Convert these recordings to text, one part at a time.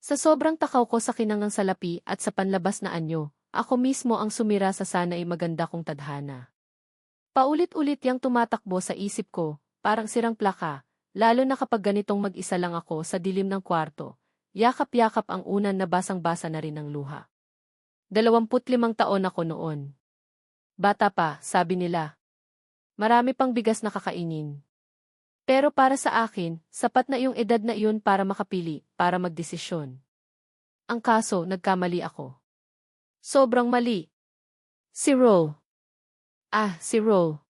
Sa sobrang takaw ko sa kinangang salapi at sa panlabas na anyo, ako mismo ang sumira sa sana ay maganda kong tadhana. Paulit-ulit yang tumatakbo sa isip ko, parang sirang plaka, lalo na kapag ganitong mag-isa lang ako sa dilim ng kwarto. Yakap-yakap ang unan na basang-basa na rin ng luha. 25 taon ako noon. Bata pa, sabi nila. Marami pang bigas na kakainin. Pero para sa akin, sapat na yung edad na iyon para makapili, para magdesisyon. Ang kaso, nagkamali ako. Sobrang mali. Si Ro. Si Ro.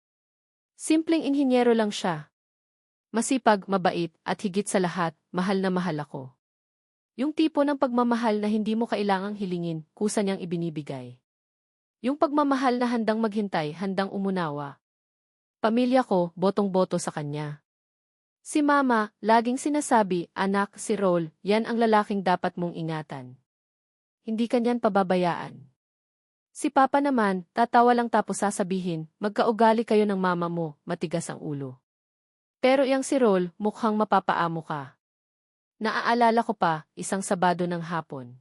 Simpleng inhinyero lang siya. Masipag, mabait, at higit sa lahat, mahal na mahal ako. Yung tipo ng pagmamahal na hindi mo kailangang hilingin, kusa niyang ibinibigay. Yung pagmamahal na handang maghintay, handang umunawa. Pamilya ko, botong-boto sa kanya. Si Mama, laging sinasabi, anak, si Rol, yan ang lalaking dapat mong ingatan. Hindi kanyan pababayaan. Si Papa naman, tatawa lang tapos sasabihin, magkaugali kayo ng mama mo, matigas ang ulo. Pero yang si Rol, mukhang mapapaamo ka. Naaalala ko pa, isang Sabado ng hapon.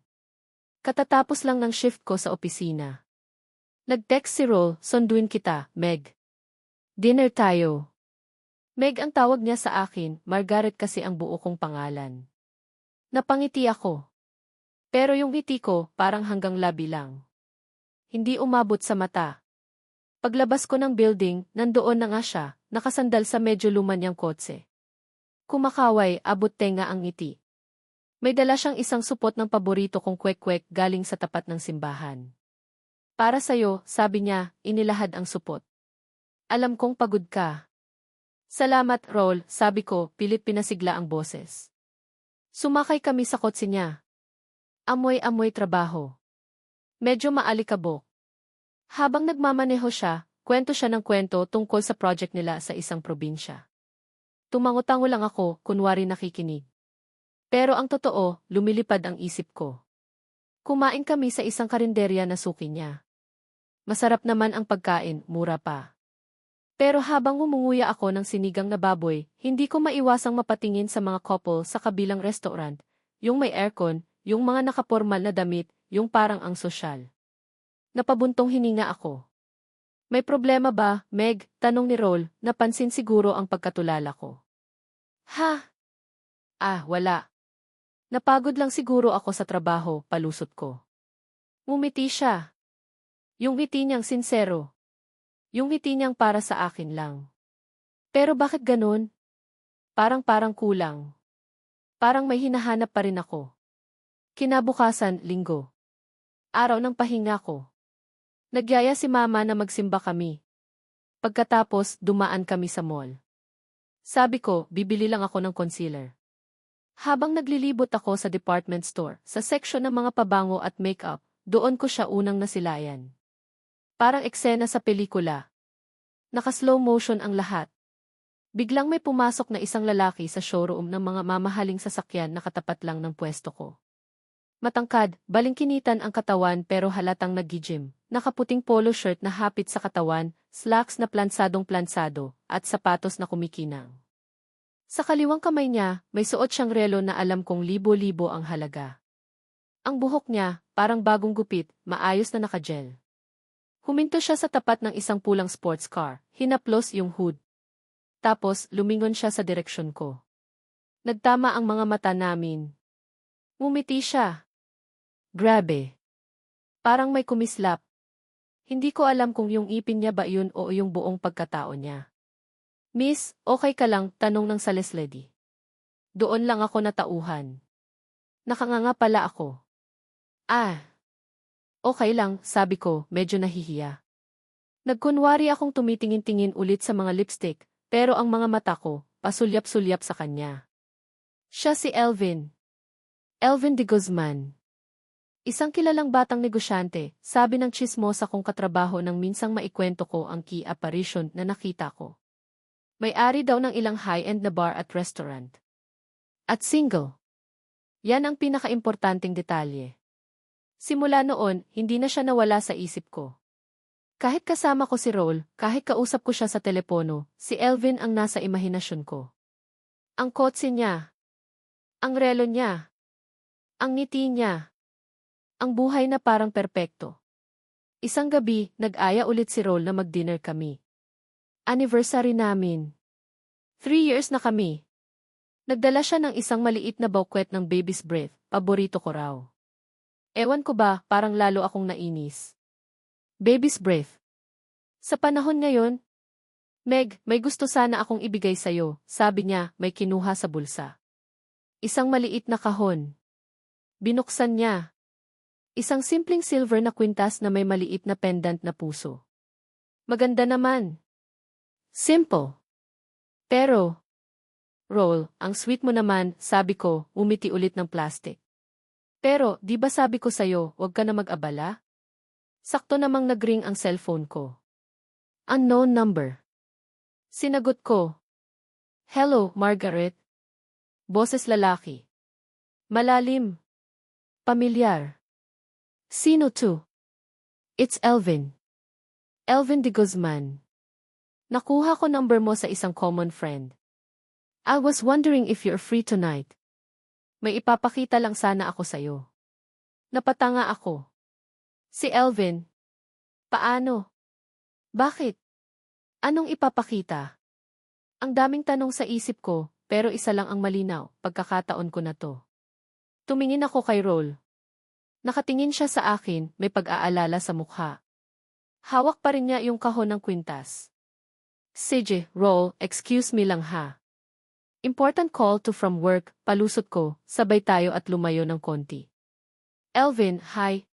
Katatapos lang ng shift ko sa opisina. Nag-text si Rol, sunduin kita, Meg. Dinner tayo. Meg ang tawag niya sa akin, Margaret kasi ang buo kong pangalan. Napangiti ako. Pero yung ngiti ko, parang hanggang labi lang. Hindi umabot sa mata. Paglabas ko ng building, nandoon na nga siya, nakasandal sa medyo luma niyang kotse. Kumakaway, abot tenga ang ngiti. May dala siyang isang supot ng paborito kong kwek-kwek galing sa tapat ng simbahan. Para sa'yo, sabi niya, inilahad ang supot. Alam kong pagod ka. Salamat, Rol, sabi ko, pilit pinasigla ang boses. Sumakay kami sa kotse niya. Amoy-amoy trabaho. Medyo maalikabok. Habang nagmamaneho siya, kwento siya ng kwento tungkol sa project nila sa isang probinsya. Tumango-tango lang ako, kunwari nakikinig. Pero ang totoo, lumilipad ang isip ko. Kumain kami sa isang karinderya na suki niya. Masarap naman ang pagkain, mura pa. Pero habang umunguya ako ng sinigang na baboy, hindi ko maiwasang mapatingin sa mga couple sa kabilang restaurant, yung may aircon, yung mga nakapormal na damit, yung parang ang sosyal. Napabuntong hininga ako. May problema ba, Meg? Tanong ni Rol, napansin siguro ang pagkatulala ko. Ha? Wala. Napagod lang siguro ako sa trabaho, palusot ko. Ngumiti siya. Yung ngiti niyang sinsero. Yung ngiti niyang para sa akin lang. Pero bakit ganun? Parang kulang. Parang may hinahanap pa rin ako. Kinabukasan, Linggo. Araw ng pahinga ko. Nagyaya si Mama na magsimba kami. Pagkatapos, dumaan kami sa mall. Sabi ko, bibili lang ako ng concealer. Habang naglilibot ako sa department store, sa section ng mga pabango at makeup, doon ko siya unang nasilayan. Parang eksena sa pelikula. Naka-slow motion ang lahat. Biglang may pumasok na isang lalaki sa showroom ng mga mamahaling sasakyan na katapat lang ng pwesto ko. Matangkad, balingkinitan ang katawan pero halatang nag-gym. Nakaputing polo shirt na hapit sa katawan, slacks na plansadong-plansado, at sapatos na kumikinang. Sa kaliwang kamay niya, may suot siyang relo na alam kong libo-libo ang halaga. Ang buhok niya, parang bagong gupit, maayos na nakagel. Huminto siya sa tapat ng isang pulang sports car, hinaplos yung hood. Tapos, lumingon siya sa direksyon ko. Nagtama ang mga mata namin. Ngumiti siya. Grabe. Parang may kumislap. Hindi ko alam kung yung ipin niya ba yun o yung buong pagkatao niya. Miss, okay ka lang? Tanong ng sales lady. Doon lang ako natauhan. Nakanganga pala ako. Okay lang, sabi ko, medyo nahihiya. Nagkunwari akong tumitingin-tingin ulit sa mga lipstick, pero ang mga mata ko, pasulyap-sulyap sa kanya. Siya si Elvin. Elvin de Guzman. Isang kilalang batang negosyante, sabi ng tsismosa kong katrabaho nang minsang maikwento ko ang key apparition na nakita ko. May-ari daw ng ilang high-end na bar at restaurant. At single. Yan ang pinaka-importanting detalye. Simula noon, hindi na siya nawala sa isip ko. Kahit kasama ko si Rol, kahit kausap ko siya sa telepono, si Elvin ang nasa imahinasyon ko. Ang kotse niya. Ang relo niya. Ang ngiti niya. Ang buhay na parang perpekto. Isang gabi, nag-aya ulit si Roll na mag-dinner kami. Anniversary namin. 3 years na kami. Nagdala siya ng isang maliit na bouquet ng baby's breath, paborito ko raw. Ewan ko ba, parang lalo akong nainis. Baby's breath. Sa panahon ngayon, Meg, may gusto sana akong ibigay sa'yo, sabi niya, may kinuha sa bulsa. Isang maliit na kahon. Binuksan niya. Isang simpleng silver na kwintas na may maliit na pendant na puso. Maganda naman. Simple. Pero, Roll, ang sweet mo naman, sabi ko, umiti ulit ng plastic. Pero, di ba sabi ko sa'yo, huwag ka na mag-abala? Sakto namang nag-ring ang cellphone ko. Unknown number. Sinagot ko. Hello, Margaret. Boses lalaki. Malalim. Pamilyar. Sino to? It's Elvin. Elvin de Guzman. Nakuha ko number mo sa isang common friend. I was wondering if you're free tonight. May ipapakita lang sana ako sa'yo. Napatanga ako. Si Elvin. Paano? Bakit? Anong ipapakita? Ang daming tanong sa isip ko, pero isa lang ang malinaw, pagkakataon ko na to. Tumingin ako kay Roll. Nakatingin siya sa akin, may pag-aalala sa mukha. Hawak pa rin niya yung kahon ng kwintas. Sige, Roll, excuse me lang ha. Important call to from work, palusot ko, sabay tayo at lumayo ng konti. Elvin, hi.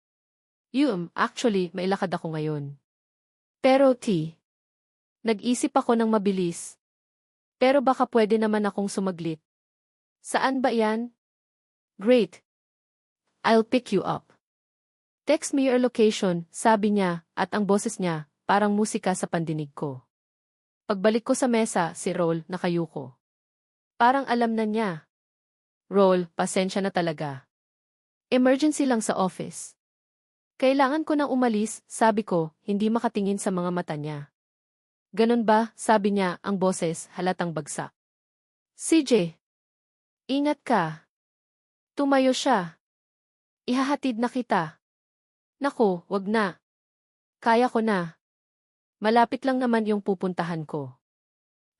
Actually, may lakad ako ngayon. Pero nag-isip ako ng mabilis. Pero baka pwede naman akong sumaglit. Saan ba yan? Great. I'll pick you up. Text me your location, sabi niya, at ang boses niya, parang musika sa pandinig ko. Pagbalik ko sa mesa, si Roll, nakayuko. Parang alam na niya. Roll, pasensya na talaga. Emergency lang sa office. Kailangan ko nang umalis, sabi ko, hindi makatingin sa mga mata niya. Ganon ba, sabi niya, ang boses, halatang bagsak. CJ. Ingat ka. Tumayo siya. Ihahatid na kita. Naku, wag na. Kaya ko na. Malapit lang naman yung pupuntahan ko.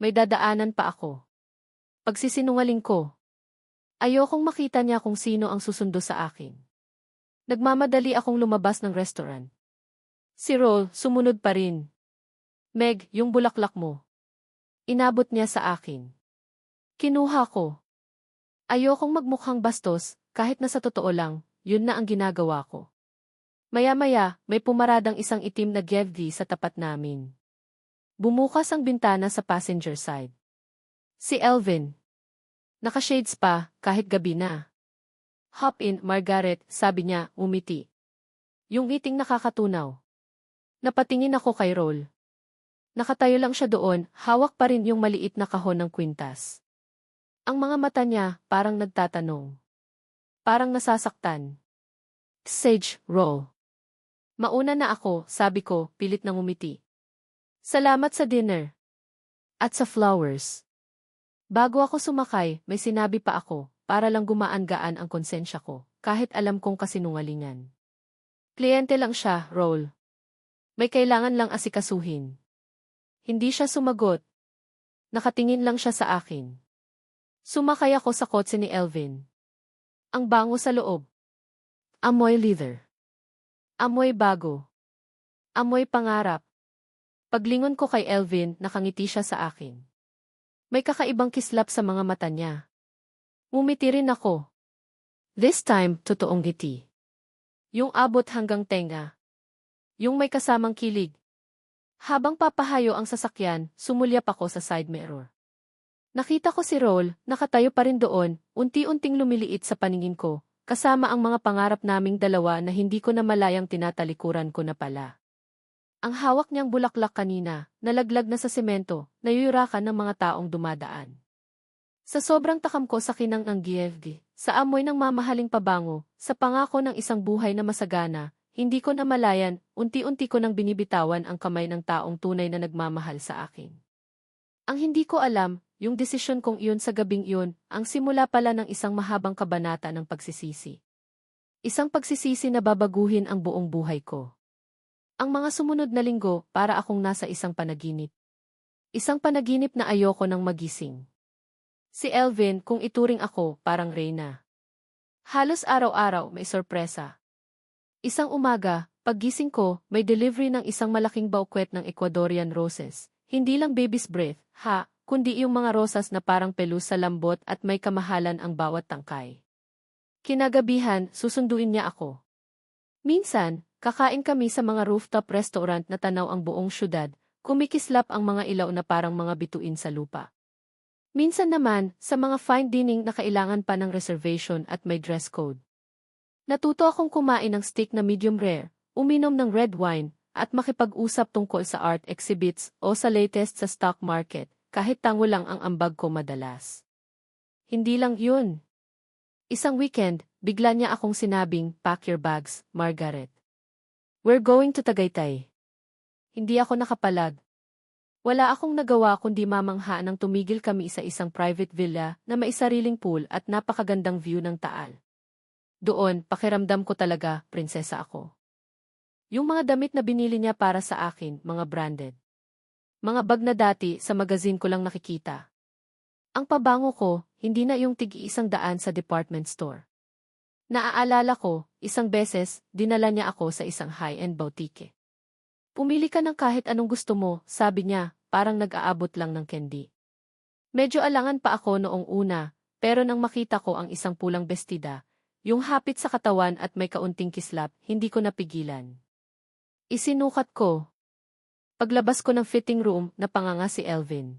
May dadaanan pa ako. Pagsisinungaling ko. Ayokong makita niya kung sino ang susundo sa akin. Nagmamadali akong lumabas ng restaurant. Si Roll, sumunod pa rin. Meg, yung bulaklak mo. Inabot niya sa akin. Kinuha ko. Ayokong magmukhang bastos, kahit na sa totoo lang, yun na ang ginagawa ko. Maya-maya, may pumaradang isang itim na GevD sa tapat namin. Bumukas ang bintana sa passenger side. Si Elvin. Naka-shades pa, kahit gabi na. Hop in, Margaret, sabi niya, umiti. Yung ngiting nakakatunaw. Napatingin ako kay Roll. Nakatayo lang siya doon, hawak pa rin yung maliit na kahon ng kwintas. Ang mga mata niya, parang nagtatanong. Parang nasasaktan. Sage, Roll. Mauna na ako, sabi ko, pilit nang umiti. Salamat sa dinner. At sa flowers. Bago ako sumakay, may sinabi pa ako, para lang gumaan-gaan ang konsensya ko, kahit alam kong kasinungalingan. Kliyente lang siya, Roll. May kailangan lang asikasuhin. Hindi siya sumagot. Nakatingin lang siya sa akin. Sumakay ako sa kotse ni Elvin. Ang bango sa loob. Amoy leather. Amoy bago. Amoy pangarap. Paglingon ko kay Elvin, nakangiti siya sa akin. May kakaibang kislap sa mga mata niya. Umiti rin ako. This time, totoong ngiti. Yung abot hanggang tenga. Yung may kasamang kilig. Habang papahayo ang sasakyan, sumulyap ako sa side mirror. Nakita ko si Roll, nakatayo pa rin doon, unti-unting lumiliit sa paningin ko, kasama ang mga pangarap naming dalawa na hindi ko na malayang tinatalikuran ko na pala. Ang hawak niyang bulaklak kanina, nalaglag na sa semento, nayuyurakan ng mga taong dumadaan. Sa sobrang takam ko sa kinang ng GFD, sa amoy ng mamahaling pabango, sa pangako ng isang buhay na masagana, hindi ko na malayan, unti-unti ko nang binibitawan ang kamay ng taong tunay na nagmamahal sa akin. Ang hindi ko alam, yung desisyon kong iyon sa gabing iyon, ang simula pala ng isang mahabang kabanata ng pagsisisi. Isang pagsisisi na babaguhin ang buong buhay ko. Ang mga sumunod na linggo para akong nasa isang panaginip. Isang panaginip na ayoko nang magising. Si Elvin, kung ituring ako, parang reyna. Halos araw-araw may sorpresa. Isang umaga, paggising ko, may delivery ng isang malaking bouquet ng Ecuadorian roses. Hindi lang baby's breath, kundi yung mga rosas na parang pelus sa lambot at may kamahalan ang bawat tangkay. Kinagabihan, susunduin niya ako. Minsan, kakain kami sa mga rooftop restaurant na tanaw ang buong syudad, kumikislap ang mga ilaw na parang mga bituin sa lupa. Minsan naman, sa mga fine dining na kailangan pa ng reservation at may dress code. Natuto akong kumain ng steak na medium rare, uminom ng red wine, at makipag-usap tungkol sa art exhibits o sa latest sa stock market, kahit tango lang ang ambag ko madalas. Hindi lang yun. Isang weekend, bigla niya akong sinabing, "Pack your bags, Margaret. We're going to Tagaytay." Hindi ako nakapalag. Wala akong nagawa kundi mamangha nang tumigil kami sa isang private villa na may sariling pool at napakagandang view ng Taal. Doon, pakiramdam ko talaga, prinsesa ako. Yung mga damit na binili niya para sa akin, mga branded. Mga bag na dati sa magazine ko lang nakikita. Ang pabango ko, hindi na yung tig-100 sa department store. Naaalala ko, isang beses, dinala niya ako sa isang high-end boutique. "Pumili ka ng kahit anong gusto mo," sabi niya, parang nag-aabot lang ng candy. Medyo alangan pa ako noong una, pero nang makita ko ang isang pulang bestida, yung hapit sa katawan at may kaunting kislap, hindi ko napigilan. Isinukat ko. Paglabas ko ng fitting room, napanganga si Elvin.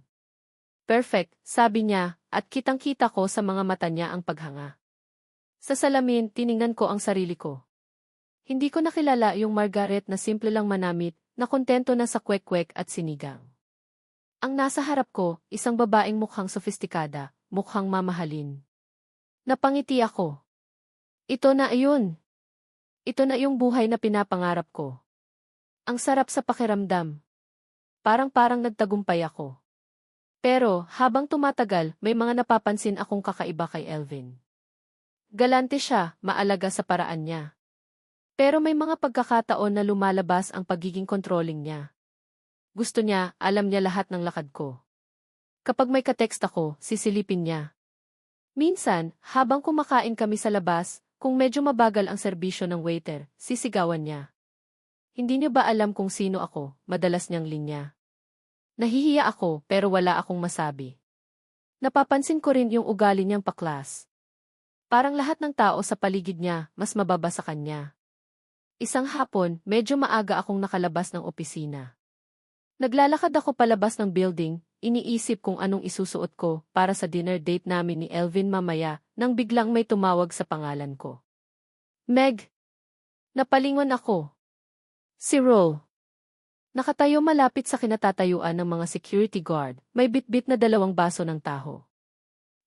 "Perfect," sabi niya, at kitang-kita ko sa mga mata niya ang paghanga. Sa salamin, tiningnan ko ang sarili ko. Hindi ko nakilala yung Margaret na simple lang manamit, na kontento na sa kwek-kwek at sinigang. Ang nasa harap ko, isang babaeng mukhang sofistikada, mukhang mamahalin. Napangiti ako. Ito na ayun. Ito na yung buhay na pinapangarap ko. Ang sarap sa pakiramdam. Parang nagtagumpay ako. Pero, habang tumatagal, may mga napapansin akong kakaiba kay Elvin. Galante siya, maalaga sa paraan niya. Pero may mga pagkakataon na lumalabas ang pagiging controlling niya. Gusto niya, alam niya lahat ng lakad ko. Kapag may ka-text ako, sisilipin niya. Minsan, habang kumakain kami sa labas, kung medyo mabagal ang serbisyo ng waiter, sisigawan niya. Hindi niya ba alam kung sino ako, madalas niyang linya. Nahihiya ako pero wala akong masabi. Napapansin ko rin yung ugali niyang paklas. Parang lahat ng tao sa paligid niya, mas mababa sa kanya. Isang hapon, medyo maaga akong nakalabas ng opisina. Naglalakad ako palabas ng building, iniisip kung anong isusuot ko para sa dinner date namin ni Elvin mamaya nang biglang may tumawag sa pangalan ko. "Meg!" Napalingon ako. Si Ro. Nakatayo malapit sa kinatatayuan ng mga security guard, may bitbit na 2 baso ng taho.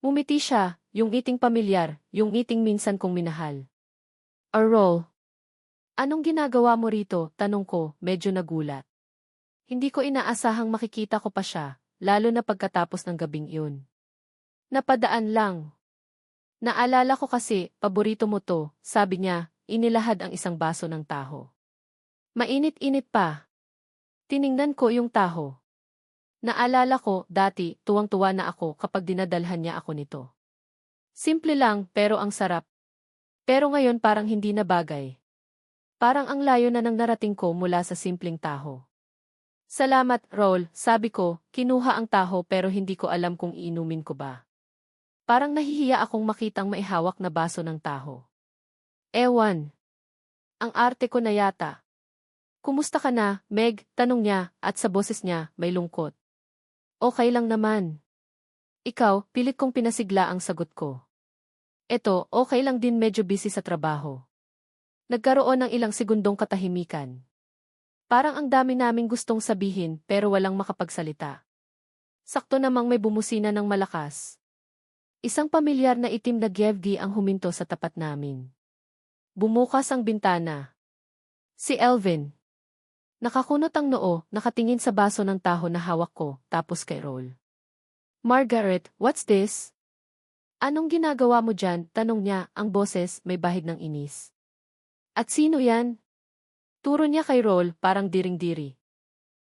Ngumiti siya, yung ngiting pamilyar, yung ngiting minsan kong minahal. "Ro, anong ginagawa mo rito?" tanong ko, medyo nagulat. Hindi ko inaasahang makikita ko pa siya, lalo na pagkatapos ng gabing iyon. "Napadaan lang." Naalala ko kasi, paborito mo to, sabi niya, inilahad ang isang baso ng taho. Mainit-init pa. Tiningnan ko yung taho. Naalala ko, dati, tuwang-tuwa na ako kapag dinadalhan niya ako nito. Simple lang, pero ang sarap. Pero ngayon parang hindi na bagay. Parang ang layo na nang narating ko mula sa simpleng taho. "Salamat, Rol," sabi ko, kinuha ang taho pero hindi ko alam kung iinumin ko ba. Parang nahihiya akong makitang maihawak na baso ng taho. Ewan. Ang arte ko na yata. "Kumusta ka na, Meg?" tanong niya, at sa boses niya, may lungkot. "Okay lang naman." "Ikaw?" pilit kong pinasigla ang sagot ko. "Eto, okay lang din, medyo busy sa trabaho." Nagkaroon ng ilang segundong katahimikan. Parang ang dami naming gustong sabihin pero walang makapagsalita. Sakto namang may bumusina ng malakas. Isang pamilyar na itim na GFD ang huminto sa tapat namin. Bumukas ang bintana. Si Elvin. Nakakunot ang noo, nakatingin sa baso ng taho na hawak ko, tapos kay Rol. "Margaret, what's this?" "Anong ginagawa mo dyan?" tanong niya, ang boses may bahid ng inis. At sino yan? Turo niya kay Roll parang diring-diri.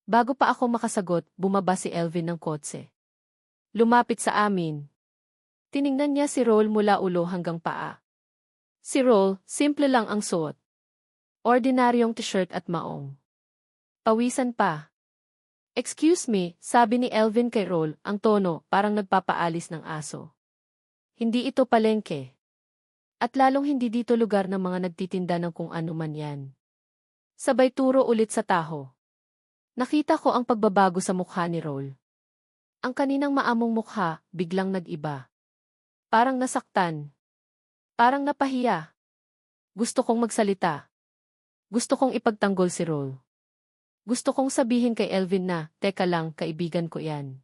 Bago pa ako makasagot, bumaba si Elvin ng kotse. Lumapit sa amin. Tiningnan niya si Roll mula ulo hanggang paa. Si Roll, simple lang ang suot. Ordinaryong t-shirt at maong. Pawisan pa. Excuse me, sabi ni Elvin kay Roll, ang tono parang nagpapaalis ng aso. Hindi ito palengke. At lalong hindi dito lugar ng mga nagtitinda ng kung ano man yan. Sabay turo ulit sa taho. Nakita ko ang pagbabago sa mukha ni Roll. Ang kaninang maamong mukha, biglang nag-iba. Parang nasaktan. Parang napahiya. Gusto kong magsalita. Gusto kong ipagtanggol si Roll. Gusto kong sabihin kay Elvin na, teka lang, kaibigan ko yan.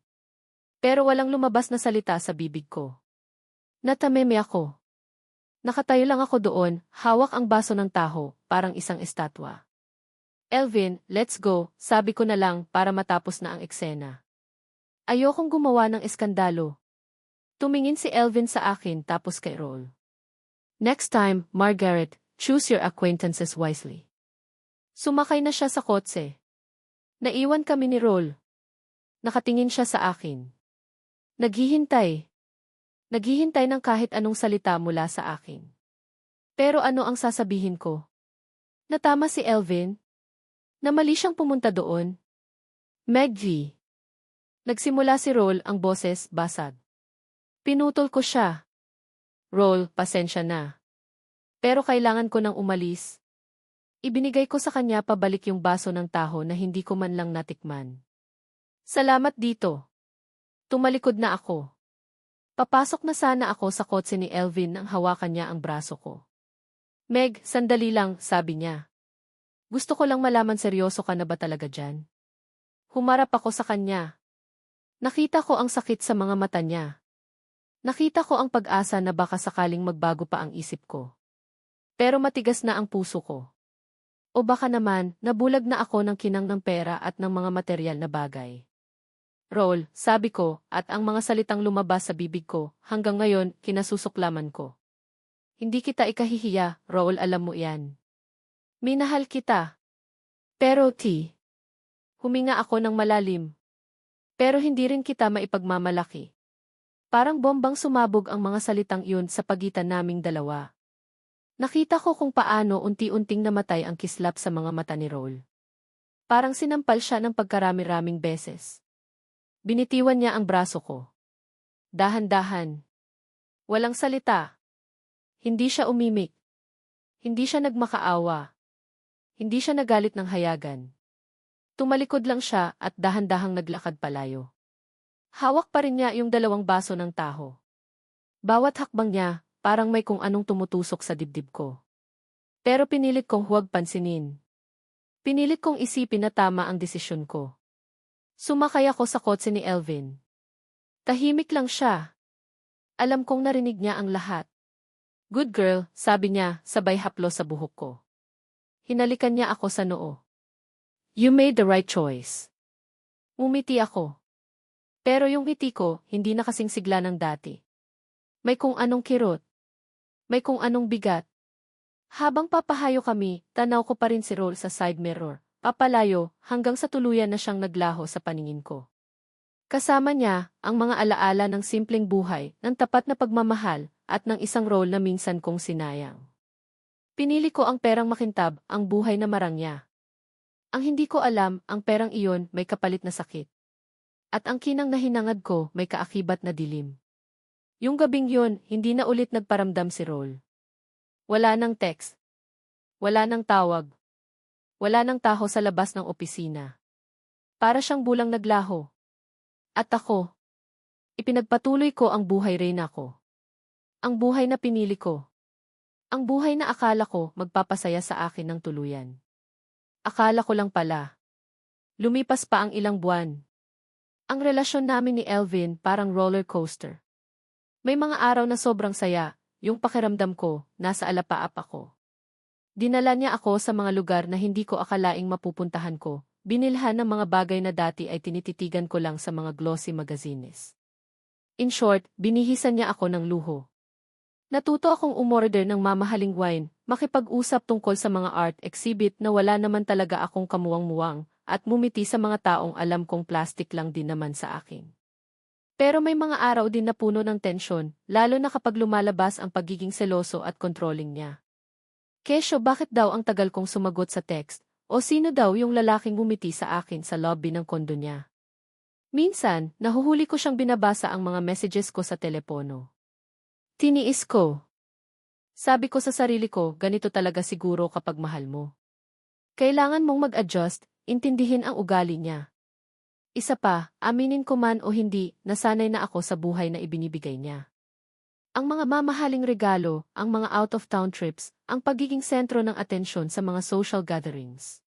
Pero walang lumabas na salita sa bibig ko. Natameme ako. Nakatayo lang ako doon, hawak ang baso ng taho, parang isang estatwa. Elvin, let's go, sabi ko na lang para matapos na ang eksena. Ayokong gumawa ng eskandalo. Tumingin si Elvin sa akin tapos kay Roll. Next time, Margaret, choose your acquaintances wisely. Sumakay na siya sa kotse. Naiwan kami ni Roll. Nakatingin siya sa akin. Naghihintay. Naghihintay ng kahit anong salita mula sa akin. Pero ano ang sasabihin ko? Natama si Elvin? Na mali siyang pumunta doon? Meg G. Nagsimula si Roll, ang boses, basag. Pinutol ko siya. Roll, pasensya na. Pero kailangan ko nang umalis. Ibinigay ko sa kanya pabalik yung baso ng taho na hindi ko man lang natikman. Salamat dito. Tumalikod na ako. Papasok na sana ako sa kotse ni Elvin nang hawakan niya ang braso ko. Meg, sandali lang, sabi niya. Gusto ko lang malaman seryoso ka na ba talaga dyan? Humarap ako sa kanya. Nakita ko ang sakit sa mga mata niya. Nakita ko ang pag-asa na baka sakaling magbago pa ang isip ko. Pero matigas na ang puso ko. O baka naman, nabulag na ako ng kinang ng pera at ng mga materyal na bagay. Roll, sabi ko, at ang mga salitang lumabas sa bibig ko, hanggang ngayon, kinasusuklaman ko. Hindi kita ikahihiya, Roll, alam mo yan. Minahal kita. Pero huminga ako ng malalim. Pero hindi rin kita maipagmamalaki. Parang bombang sumabog ang mga salitang iyon sa pagitan naming dalawa. Nakita ko kung paano unti-unting namatay ang kislap sa mga mata ni Roll. Parang sinampal siya ng pagkarami-raming beses. Binitiwan niya ang braso ko. Dahan-dahan. Walang salita. Hindi siya umimik. Hindi siya nagmakaawa. Hindi siya nagalit ng hayagan. Tumalikod lang siya at dahan-dahang naglakad palayo. Hawak pa rin niya yung dalawang baso ng taho. Bawat hakbang niya, parang may kung anong tumutusok sa dibdib ko. Pero pinilit kong huwag pansinin. Pinilit kong isipin na tama ang desisyon ko. Sumakay ako sa kotse ni Elvin. Tahimik lang siya. Alam kong narinig niya ang lahat. Good girl, sabi niya, sabay haplo sa buhok ko. Hinalikan niya ako sa noo. You made the right choice. Ngumiti ako. Pero yung ngiti ko, hindi na kasing sigla ng dati. May kung anong kirot. May kung anong bigat. Habang papahayo kami, tanaw ko pa rin si Roll sa side mirror. Papalayo, hanggang sa tuluyan na siyang naglaho sa paningin ko. Kasama niya, ang mga alaala ng simpleng buhay, ng tapat na pagmamahal, at ng isang Roll na minsan kong sinayang. Pinili ko ang perang makintab, ang buhay na marangya. Ang hindi ko alam, ang perang iyon may kapalit na sakit. At ang kinang na hinangad ko may kaakibat na dilim. Yung gabing yun, hindi na ulit nagparamdam si Roll. Wala nang text. Wala nang tawag. Wala nang taho sa labas ng opisina. Para siyang bulang naglaho. At ako, ipinagpatuloy ko ang buhay reyna ko. Ang buhay na pinili ko. Ang buhay na akala ko magpapasaya sa akin ng tuluyan. Akala ko lang pala. Lumipas pa ang ilang buwan. Ang relasyon namin ni Elvin parang roller coaster. May mga araw na sobrang saya, yung pakiramdam ko, nasa alapaap ako. Dinala niya ako sa mga lugar na hindi ko akalaing mapupuntahan ko, binilhan ng mga bagay na dati ay tinititigan ko lang sa mga glossy magazines. In short, binihisan niya ako ng luho. Natuto akong umorder ng mamahaling wine, makipag-usap tungkol sa mga art exhibit na wala naman talaga akong kamuwang-muwang, at mumiti sa mga taong alam kong plastic lang din naman sa akin. Pero may mga araw din na puno ng tensyon, lalo na kapag lumalabas ang pagiging seloso at controlling niya. Kesyo, bakit daw ang tagal kong sumagot sa text? O sino daw yung lalaking bumiti sa akin sa lobby ng kondo niya? Minsan, nahuhuli ko siyang binabasa ang mga messages ko sa telepono. Tiniis ko. Sabi ko sa sarili ko, ganito talaga siguro kapag mahal mo. Kailangan mong mag-adjust, intindihin ang ugali niya. Isa pa, aminin ko man o hindi, nasanay na ako sa buhay na ibinibigay niya. Ang mga mamahaling regalo, ang mga out-of-town trips, ang pagiging sentro ng atensyon sa mga social gatherings.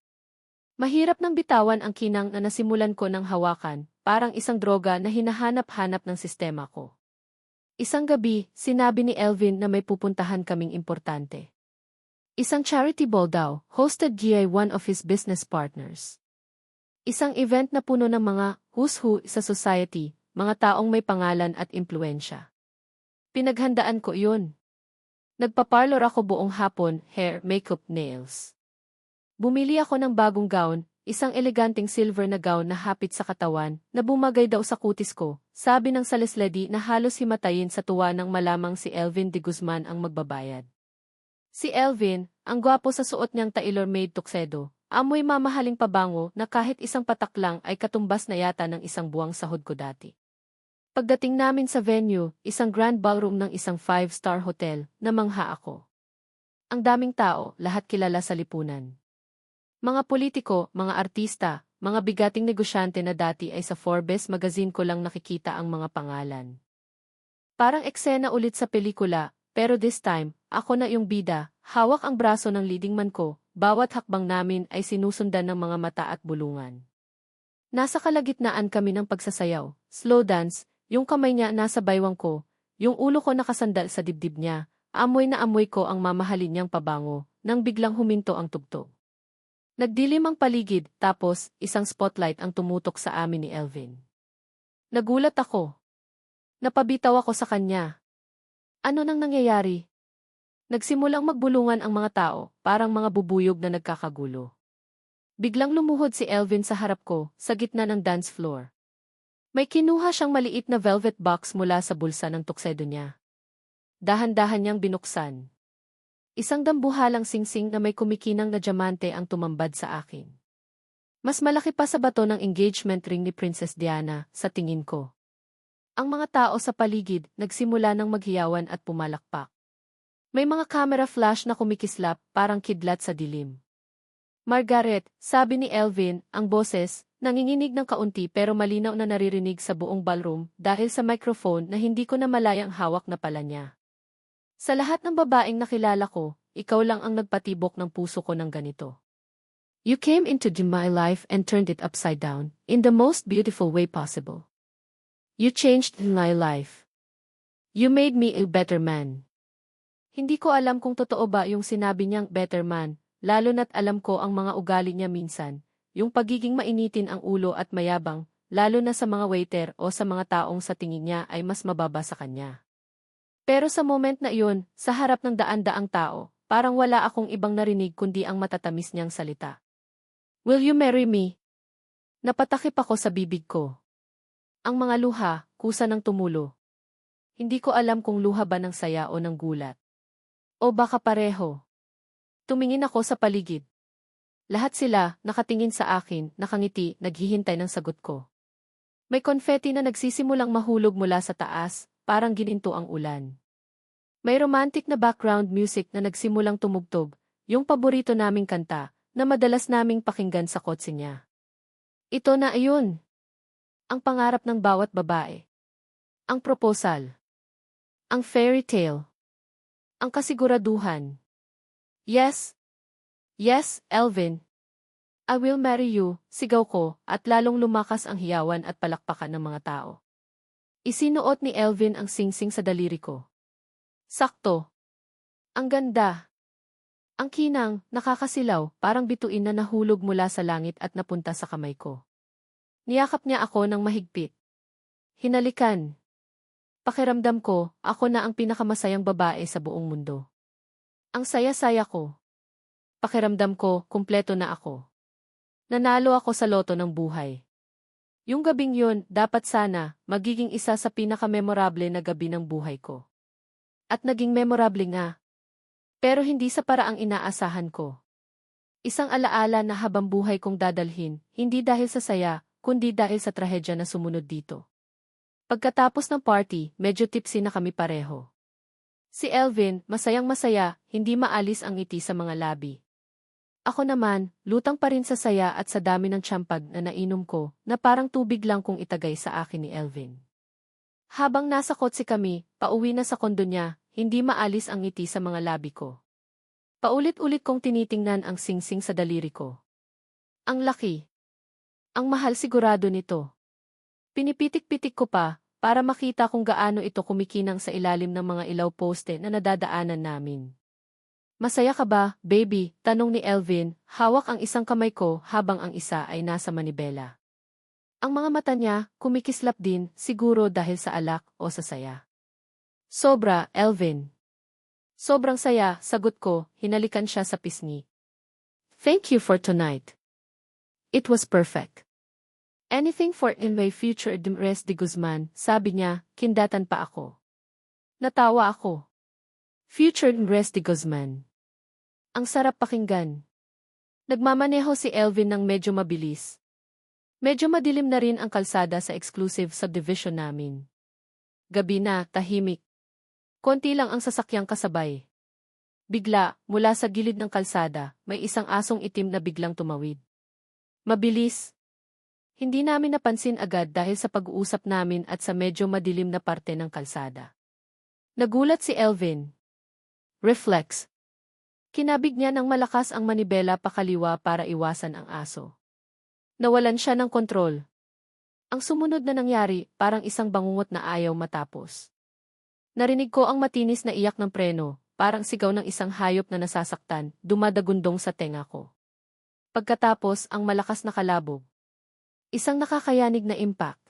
Mahirap nang bitawan ang kinang na nasimulan ko ng hawakan, parang isang droga na hinahanap-hanap ng sistema ko. Isang gabi, sinabi ni Elvin na may pupuntahan kaming importante. Isang charity ball daw, hosted by one of his business partners. Isang event na puno ng mga who's who sa society, mga taong may pangalan at impluensya. Pinaghandaan ko yun. Nagpa-parlor ako buong hapon, hair, makeup, nails. Bumili ako ng bagong gown, isang eleganteng silver na gown na hapit sa katawan, na bumagay daw sa kutis ko, sabi ng saleslady na halos himatayin sa tuwa nang malamang si Elvin de Guzman ang magbabayad. Si Elvin, ang gwapo sa suot niyang tailor-made tuxedo, amoy mamahaling pabango na kahit isang patak lang ay katumbas na yata ng isang buwang sahod ko dati. Pagdating namin sa venue, isang grand ballroom ng isang 5-star hotel, namangha ako. Ang daming tao, lahat kilala sa lipunan. Mga politiko, mga artista, mga bigating negosyante na dati ay sa Forbes magazine ko lang nakikita ang mga pangalan. Parang eksena ulit sa pelikula, pero this time, ako na yung bida, hawak ang braso ng leading man ko, bawat hakbang namin ay sinusundan ng mga mata at bulungan. Nasa kalagitnaan kami ng pagsasayaw, slow dance, yung kamay niya nasa baywang ko, yung ulo ko nakasandal sa dibdib niya, amoy na amoy ko ang mamahalin niyang pabango, nang biglang huminto ang tugtog. Nagdilim ang paligid, tapos, isang spotlight ang tumutok sa amin ni Elvin. Nagulat ako. Napabitaw ako sa kanya. Ano nang nangyayari? Nagsimulang magbulungan ang mga tao, parang mga bubuyog na nagkakagulo. Biglang lumuhod si Elvin sa harap ko, sa gitna ng dance floor. May kinuha siyang maliit na velvet box mula sa bulsa ng tuksedo niya. Dahan-dahan niyang binuksan. Isang dambuhalang singsing na may kumikinang na diamante ang tumambad sa akin. Mas malaki pa sa bato ng engagement ring ni Princess Diana, sa tingin ko. Ang mga tao sa paligid nagsimula ng maghiyawan at pumalakpak. May mga camera flash na kumikislap, parang kidlat sa dilim. Margaret, sabi ni Elvin, ang boses, nanginginig ng kaunti pero malinaw na naririnig sa buong ballroom dahil sa microphone na hindi ko na malayang hawak na pala niya. Sa lahat ng babaeng nakilala ko, ikaw lang ang nagpatibok ng puso ko ng ganito. You came into my life and turned it upside down, in the most beautiful way possible. You changed my life. You made me a better man. Hindi ko alam kung totoo ba yung sinabi niyang better man, lalo na't alam ko ang mga ugali niya minsan, yung pagiging mainitin ang ulo at mayabang, lalo na sa mga waiter o sa mga taong sa tingin niya ay mas mababa sa kanya. Pero sa moment na iyon, sa harap ng daan-daang tao, parang wala akong ibang narinig kundi ang matatamis niyang salita. Will you marry me? Napatakip ako sa bibig ko. Ang mga luha, kusa ng tumulo. Hindi ko alam kung luha ba ng saya o ng gulat. O baka pareho. Tumingin ako sa paligid. Lahat sila, nakatingin sa akin, nakangiti, naghihintay ng sagot ko. May konfeti na nagsisimulang mahulog mula sa taas, parang gininto ang ulan. May romantic na background music na nagsimulang tumugtog, yung paborito naming kanta, na madalas naming pakinggan sa kotse niya. Ito na ayun. Ang pangarap ng bawat babae. Ang proposal. Ang fairy tale. Ang kasiguraduhan. Yes. Yes, Elvin. I will marry you, sigaw ko, at lalong lumakas ang hiyawan at palakpakan ng mga tao. Isinuot ni Elvin ang singsing sa daliri ko. Sakto. Ang ganda. Ang kinang, nakakasilaw, parang bituin na nahulog mula sa langit at napunta sa kamay ko. Niyakap niya ako ng mahigpit. Hinalikan. Pakiramdam ko, ako na ang pinakamasayang babae sa buong mundo. Ang saya-saya ko. Pakiramdam ko, kumpleto na ako. Nanalo ako sa loto ng buhay. Yung gabing yun, dapat sana, magiging isa sa pinakamemorable na gabi ng buhay ko. At naging memorable nga. Pero hindi sa paraang inaasahan ko. Isang alaala na habang buhay kong dadalhin, hindi dahil sa saya, kundi dahil sa trahedya na sumunod dito. Pagkatapos ng party, medyo tipsy na kami pareho. Si Elvin, masayang masaya, hindi maalis ang ngiti sa mga labi. Ako naman, lutang pa rin sa saya at sa dami ng tiyampag na nainom ko, na parang tubig lang kung itagay sa akin ni Elvin. Habang nasa kotse kami, pauwi na sa kondo niya, hindi maalis ang ngiti sa mga labi ko. Paulit-ulit kong tinitingnan ang singsing sa daliri ko. Ang laki. Ang mahal sigurado nito. Pinipitik-pitik ko pa, para makita kung gaano ito kumikinang sa ilalim ng mga ilaw poste na nadadaanan namin. Masaya ka ba, baby? Tanong ni Elvin, hawak ang isang kamay ko habang ang isa ay nasa manibela. Ang mga mata niya, kumikislap din, siguro dahil sa alak o sa saya. Sobra, Elvin. Sobrang saya, sagot ko, hinalikan siya sa pisngi. Thank you for tonight. It was perfect. Anything for in my future Demres de Guzman, sabi niya, kindatan pa ako. Natawa ako. Future Demres de Guzman. Ang sarap pakinggan. Nagmamaneho si Elvin ng medyo mabilis. Medyo madilim na rin ang kalsada sa exclusive subdivision namin. Gabi na, tahimik. Konti lang ang sasakyang kasabay. Bigla, mula sa gilid ng kalsada, may isang asong itim na biglang tumawid. Mabilis. Hindi namin napansin agad dahil sa pag-uusap namin at sa medyo madilim na parte ng kalsada. Nagulat si Elvin. Reflex. Kinabig niya ng malakas ang manibela pakaliwa para iwasan ang aso. Nawalan siya ng kontrol. Ang sumunod na nangyari, parang isang bangungot na ayaw matapos. Narinig ko ang matinis na iyak ng preno, parang sigaw ng isang hayop na nasasaktan, dumadagundong sa tenga ko. Pagkatapos, ang malakas na kalabog. Isang nakakayanig na impact.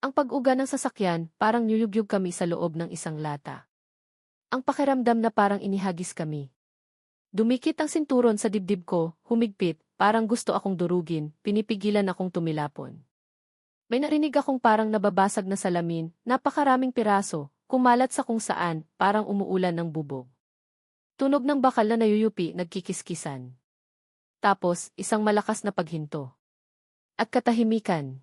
Ang pag-uga ng sasakyan, parang niyugyug kami sa loob ng isang lata. Ang pakiramdam na parang inihagis kami. Dumikit ang sinturon sa dibdib ko, humigpit, parang gusto akong durugin, pinipigilan akong tumilapon. May narinig akong parang nababasag na salamin, napakaraming piraso, kumalat sa kung saan, parang umuulan ng bubog. Tunog ng bakal na nayuyupi, nagkikiskisan. Tapos, isang malakas na paghinto. At katahimikan.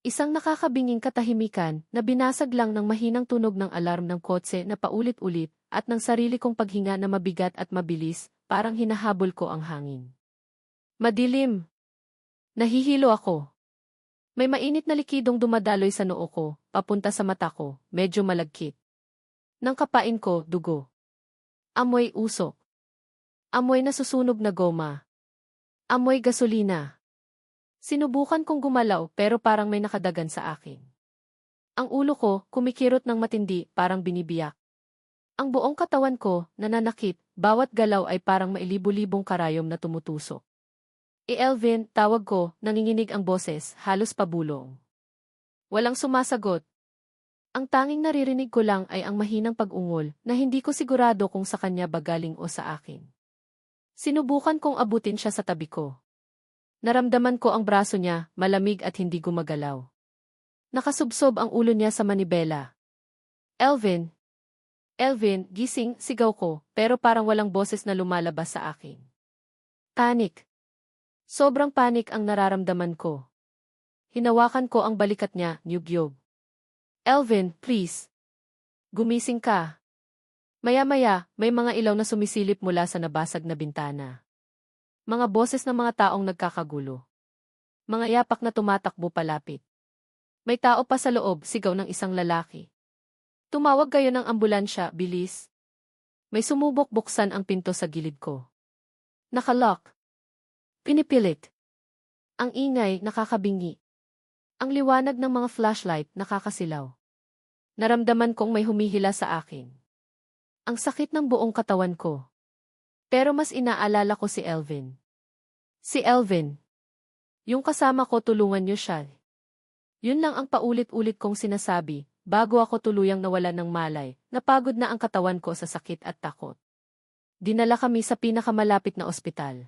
Isang nakakabinging katahimikan na binasag lang ng mahinang tunog ng alarm ng kotse na paulit-ulit at ng sarili kong paghinga na mabigat at mabilis, parang hinahabol ko ang hangin. Madilim. Nahihilo ako. May mainit na likidong dumadaloy sa noo ko, papunta sa mata ko, medyo malagkit. Nang kapain ko, dugo. Amoy usok. Amoy nasusunog na goma. Amoy gasolina. Sinubukan kong gumalaw pero parang may nakadagan sa akin. Ang ulo ko, kumikirot ng matindi, parang binibiyak. Ang buong katawan ko, nananakit, bawat galaw ay parang mailibu-libong karayom na tumutusok. Elvin, tawag ko, nanginginig ang boses, halos pabulong. Walang sumasagot. Ang tanging naririnig ko lang ay ang mahinang pag-ungol na hindi ko sigurado kung sa kanya ba galing o sa akin. Sinubukan kong abutin siya sa tabi ko. Naramdaman ko ang braso niya, malamig at hindi gumagalaw. Nakasubsob ang ulo niya sa manibela. Elvin! Elvin, gising, sigaw ko, pero parang walang boses na lumalabas sa akin. Panik. Sobrang panik ang nararamdaman ko. Hinawakan ko ang balikat niya, nyugyog. Elvin, please. Gumising ka. Maya-maya, may mga ilaw na sumisilip mula sa nabasag na bintana. Mga boses ng mga taong nagkakagulo. Mga yapak na tumatakbo palapit. May tao pa sa loob, sigaw ng isang lalaki. Tumawag kayo ng ambulansya, bilis. May sumubok buksan ang pinto sa gilid ko. Nakalock. Pinipilit. Ang ingay, nakakabingi. Ang liwanag ng mga flashlight, nakakasilaw. Naramdaman kong may humihila sa akin. Ang sakit ng buong katawan ko. Pero mas inaalala ko si Elvin. Si Elvin. Yung kasama ko, tulungan niyo siya. Yun lang ang paulit-ulit kong sinasabi, bago ako tuluyang nawalan ng malay, napagod na ang katawan ko sa sakit at takot. Dinala kami sa pinakamalapit na ospital.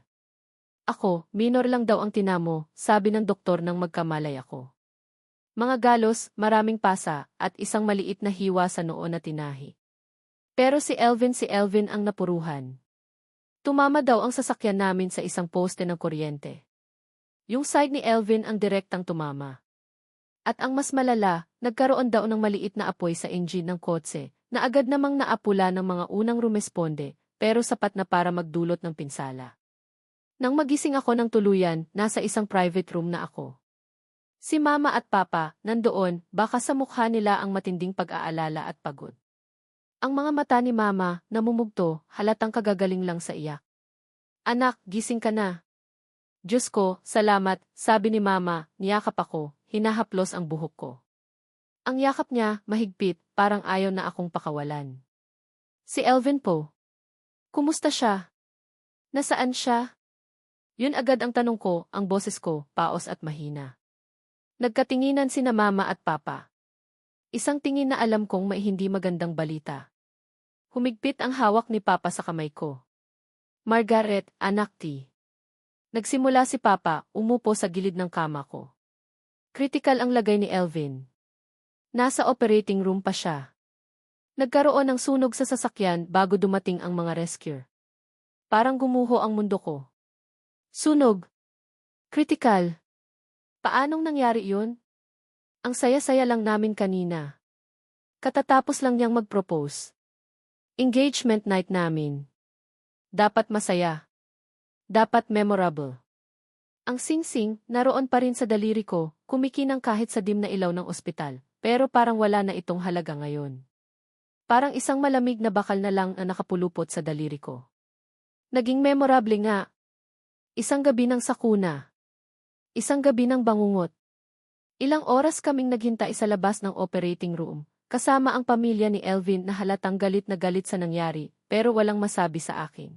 Ako, minor lang daw ang tinamo, sabi ng doktor nang magkamalay ako. Mga galos, maraming pasa, at isang maliit na hiwa sa noo na tinahi. Pero si Elvin ang napuruhan. Tumama daw ang sasakyan namin sa isang poste ng kuryente. Yung side ni Elvin ang direktang tumama. At ang mas malala, nagkaroon daw ng maliit na apoy sa engine ng kotse, na agad namang naapula ng mga unang rumesponde, pero sapat na para magdulot ng pinsala. Nang magising ako ng tuluyan, nasa isang private room na ako. Si Mama at Papa, nandoon, baka sa mukha nila ang matinding pag-aalala at pagod. Ang mga mata ni Mama, namumugto, halatang kagagaling lang sa iyak. Anak, gising ka na. Diyos ko, salamat, sabi ni Mama, niyakap ako, hinahaplos ang buhok ko. Ang yakap niya, mahigpit, parang ayaw na akong pakawalan. Si Elvin po. Kumusta siya? Nasaan siya? Yun agad ang tanong ko, ang boses ko, paos at mahina. Nagkatinginan sina Mama at Papa. Isang tingin na alam kong may hindi magandang balita. Humigpit ang hawak ni Papa sa kamay ko. Margaret, anak ti. Nagsimula si Papa, umupo sa gilid ng kama ko. Critical ang lagay ni Elvin. Nasa operating room pa siya. Nagkaroon ng sunog sa sasakyan bago dumating ang mga rescue. Parang gumuho ang mundo ko. Sunog. Critical. Paanong nangyari yun? Ang saya-saya lang namin kanina. Katatapos lang niyang mag-propose. Engagement night namin. Dapat masaya. Dapat memorable. Ang singsing, naroon pa rin sa daliri ko, kumikinang kahit sa dim na ilaw ng ospital, pero parang wala na itong halaga ngayon. Parang isang malamig na bakal na lang ang nakapulupot sa daliri ko. Naging memorable nga. Isang gabi ng sakuna. Isang gabi ng bangungot. Ilang oras kaming naghintay sa labas ng operating room, kasama ang pamilya ni Elvin na halatang galit na galit sa nangyari, pero walang masabi sa akin.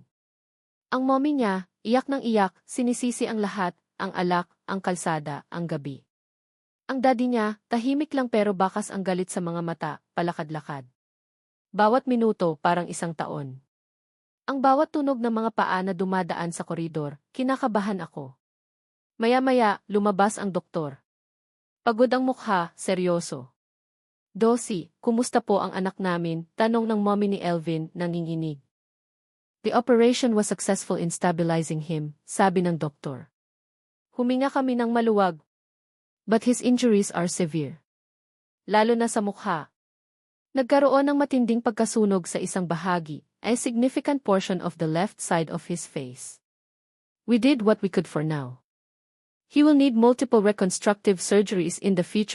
Ang mommy niya, iyak ng iyak, sinisisi ang lahat, ang alak, ang kalsada, ang gabi. Ang daddy niya, tahimik lang pero bakas ang galit sa mga mata, palakad-lakad. Bawat minuto parang isang taon. Ang bawat tunog ng mga paa na dumadaan sa koridor, kinakabahan ako. Maya-maya, lumabas ang doktor. Pagod ang mukha, seryoso. Dosi, kumusta po ang anak namin? Tanong ng mommy ni Elvin, nanginginig. The operation was successful in stabilizing him, sabi ng doktor. Huminga kami ng maluwag. But his injuries are severe. Lalo na sa mukha. Nagkaroon ng matinding pagkasunog sa isang bahagi, a significant portion of the left side of his face. We did what we could for now. He will need multiple reconstructive surgeries in the future.